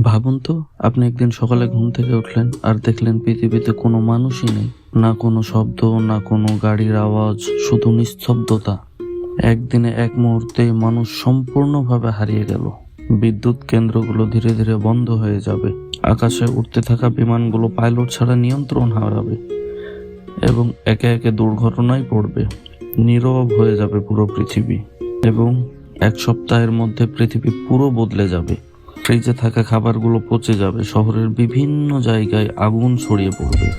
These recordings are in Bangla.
ভাবুন তো, আপনি একদিন সকালে ঘুম থেকে উঠলেন আর দেখলেন পৃথিবীতে কোনো মানুষই নেই। না কোনো শব্দ, না কোনো গাড়ির আওয়াজ, শুধু নিস্তব্ধতা। একদিনে এক মুহূর্তেই মানুষ সম্পূর্ণভাবে হারিয়ে গেল। বিদ্যুৎ কেন্দ্রগুলো ধীরে ধীরে বন্ধ হয়ে যাবে, আকাশে উঠতে থাকা বিমানগুলো পাইলট ছাড়া নিয়ন্ত্রণ হারাবে এবং একে একে দুর্ঘটনায় পড়বে। নীরব হয়ে যাবে পুরো পৃথিবী এবং এক সপ্তাহের মধ্যে পৃথিবী পুরো বদলে যাবে। ফ্রিজে থাকা খাবারগুলো পচে যাবে, শহরের বিভিন্ন জায়গায় আগুন ছড়িয়ে পড়বে।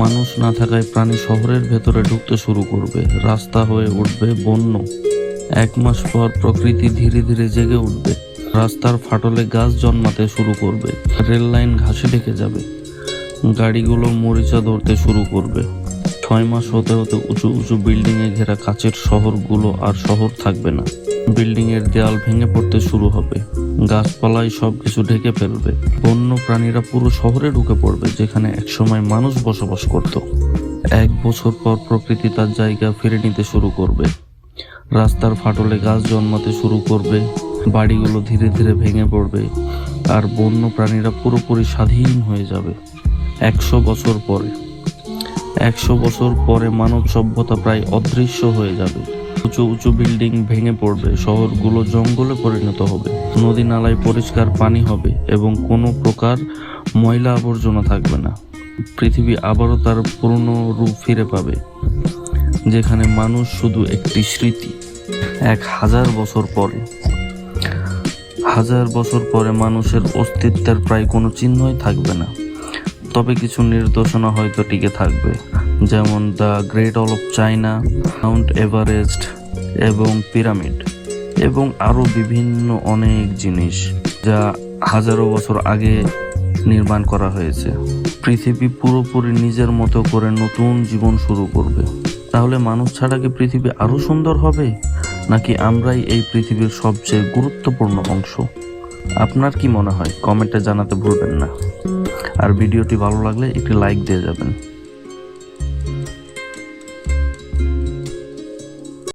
মানুষ না থাকায় প্রাণী শহরের ভেতরে ঢুকতে শুরু করবে, রাস্তা হয়ে উঠবে বন্য। 1 মাস পর প্রকৃতি ধীরে ধীরে জেগে উঠবে, রাস্তার ফাটলে গাছ জন্মাতে শুরু করবে, রেল লাইন ঘাসে ঢেকে যাবে, গাড়িগুলো মরিচা ধরতে শুরু করবে। 6 মাস হতে হতে উঁচু উঁচু বিল্ডিংয়ে ঘেরা কাচের শহরগুলো আর শহর থাকবে না। বিল্ডিংয়ের দেয়াল ভেঙে পড়তে শুরু হবে, গাছপালায় সবকিছু ঢেকে ফেলবে, বন্য প্রাণীরা পুরো শহরে ঢুকে পড়বে যেখানে একসময় মানুষ বসবাস করত। 1 বছর পর প্রকৃতি তার জায়গা ফিরে নিতে শুরু করবে, রাস্তার ফাটলে গাছ জন্মাতে শুরু করবে, বাড়িগুলো ধীরে ধীরে ভেঙে পড়বে আর বন্য প্রাণীরা পুরোপুরি স্বাধীন হয়ে যাবে। 100 বছর পরে 100 বছর পরে মানব সভ্যতা প্রায় অদৃশ্য হয়ে যাবে। উঁচু উঁচু বিল্ডিং ভেঙে পড়বে, শহরগুলো জঙ্গলে পরিণত হবে, নদী নালায় পরিষ্কার পানি হবে এবং কোনো প্রকার ময়লা আবর্জনা থাকবে না। পৃথিবী আবারও তার পুরনো রূপ ফিরে পাবে, যেখানে মানুষ শুধু একটি স্মৃতি। 1000 বছর পরে 1000 বছর পরে মানুষের অস্তিত্বের প্রায় কোনো চিহ্নই থাকবে না, তবে কিছু নিদর্শন হয়তো টিকে থাকবে, যেমন the great wall of China, Mount Everest এবং পিরামিড এবং আরও বিভিন্ন অনেক জিনিস যা হাজারো বছর আগে নির্মাণ করা হয়েছে। পৃথিবী পুরোপুরি নিজের মতো করে নতুন জীবন শুরু করবে। তাহলে মানুষ ছাড়া কি পৃথিবী আরও সুন্দর হবে, নাকি আমরাই এই পৃথিবীর সবচেয়ে গুরুত্বপূর্ণ অংশ? আপনার কি মনে হয় কমেন্টে জানাতে ভুলবেন না। আর ভিডিওটি ভালো লাগলে একটি লাইক দিয়ে যাবেন।